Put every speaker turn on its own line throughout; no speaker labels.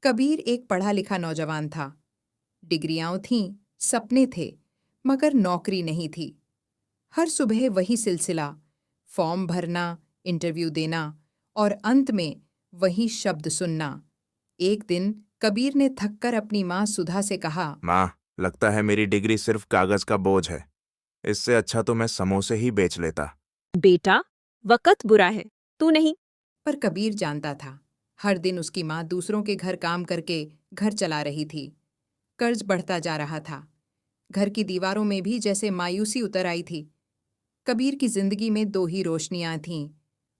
कबीर एक पढ़ा लिखा नौजवान था। डिग्रियां थीं, सपने थे, मगर नौकरी नहीं थी। हर सुबह वही सिलसिला, फॉर्म भरना, इंटरव्यू देना और अंत में वही शब्द सुनना। एक दिन कबीर ने थककर अपनी माँ सुधा से कहा,
माँ, लगता है मेरी डिग्री सिर्फ कागज का बोझ है। इससे अच्छा तो मैं समोसे ही बेच लेता।
बेटा, वक़्त बुरा है, तू नहीं।
पर कबीर जानता था, हर दिन उसकी माँ दूसरों के घर काम करके घर चला रही थी। कर्ज बढ़ता जा रहा था। घर की दीवारों में भी जैसे मायूसी उतर आई थी। कबीर की जिंदगी में दो ही रोशनियां थीं,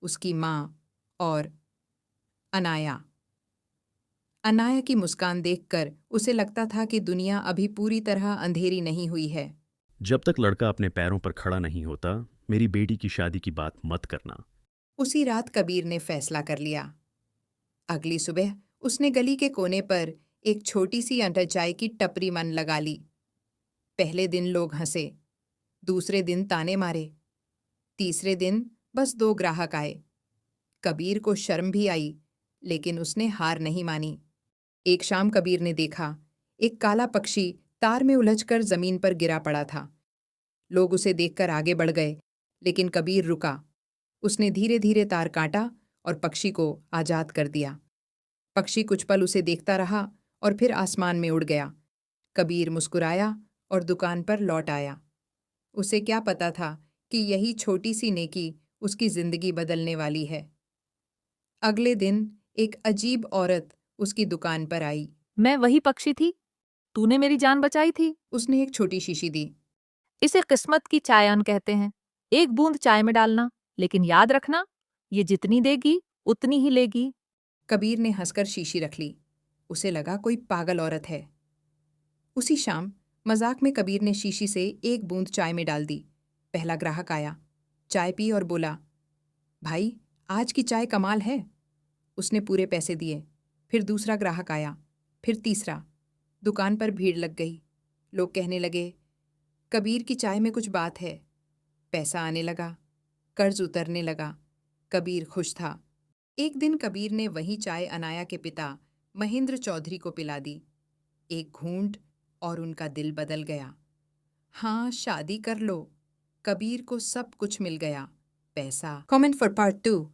उसकी माँ और अनाया। अनाया की मुस्कान देखकर उसे लगता था कि दुनिया अभी पूरी तरह अंधेरी नहीं हुई है।
जब तक लड़का अपने पैरों पर खड़ा नहीं होता, मेरी बेटी की शादी की बात मत करना।
उसी रात कबीर ने फैसला कर लिया। अगली सुबह उसने गली के कोने पर एक छोटी सी अंडा चाय की टपरी मन लगा ली। पहले दिन लोग हंसे, दूसरे दिन ताने मारे, तीसरे दिन बस दो ग्राहक आए। कबीर को शर्म भी आई, लेकिन उसने हार नहीं मानी। एक शाम कबीर ने देखा, एक काला पक्षी तार में उलझकर जमीन पर गिरा पड़ा था। लोग उसे देखकर आगे बढ़ गए, लेकिन कबीर रुका। उसने धीरे धीरे तार काटा और पक्षी को आजाद कर दिया। पक्षी कुछ पल उसे देखता रहा और फिर आसमान में उड़ गया। कबीर मुस्कुराया और दुकान पर लौट आया। उसे क्या पता था कि यही छोटी सी नेकी उसकी जिंदगी बदलने वाली है। अगले दिन एक अजीब औरत उसकी दुकान पर आई।
मैं वही पक्षी थी, तूने मेरी जान बचाई थी।
उसने एक छोटी शीशी दी।
इसे किस्मत की चायन कहते हैं। एक बूंद चाय में डालना, लेकिन याद रखना, ये जितनी देगी उतनी ही लेगी।
कबीर ने हंसकर शीशी रख ली। उसे लगा कोई पागल औरत है। उसी शाम मजाक में कबीर ने शीशी से एक बूंद चाय में डाल दी। पहला ग्राहक आया, चाय पी और बोला, भाई, आज की चाय कमाल है। उसने पूरे पैसे दिए। फिर दूसरा ग्राहक आया, फिर तीसरा। दुकान पर भीड़ लग गई। लोग कहने लगे, कबीर की चाय में कुछ बात है। पैसा आने लगा, कर्ज उतरने लगा। कबीर खुश था। एक दिन कबीर ने वही चाय अनाया के पिता महेंद्र चौधरी को पिला दी। एक घूंट और उनका दिल बदल गया। हाँ, शादी कर लो। कबीर को सब कुछ मिल गया, पैसा। Comment for part 2।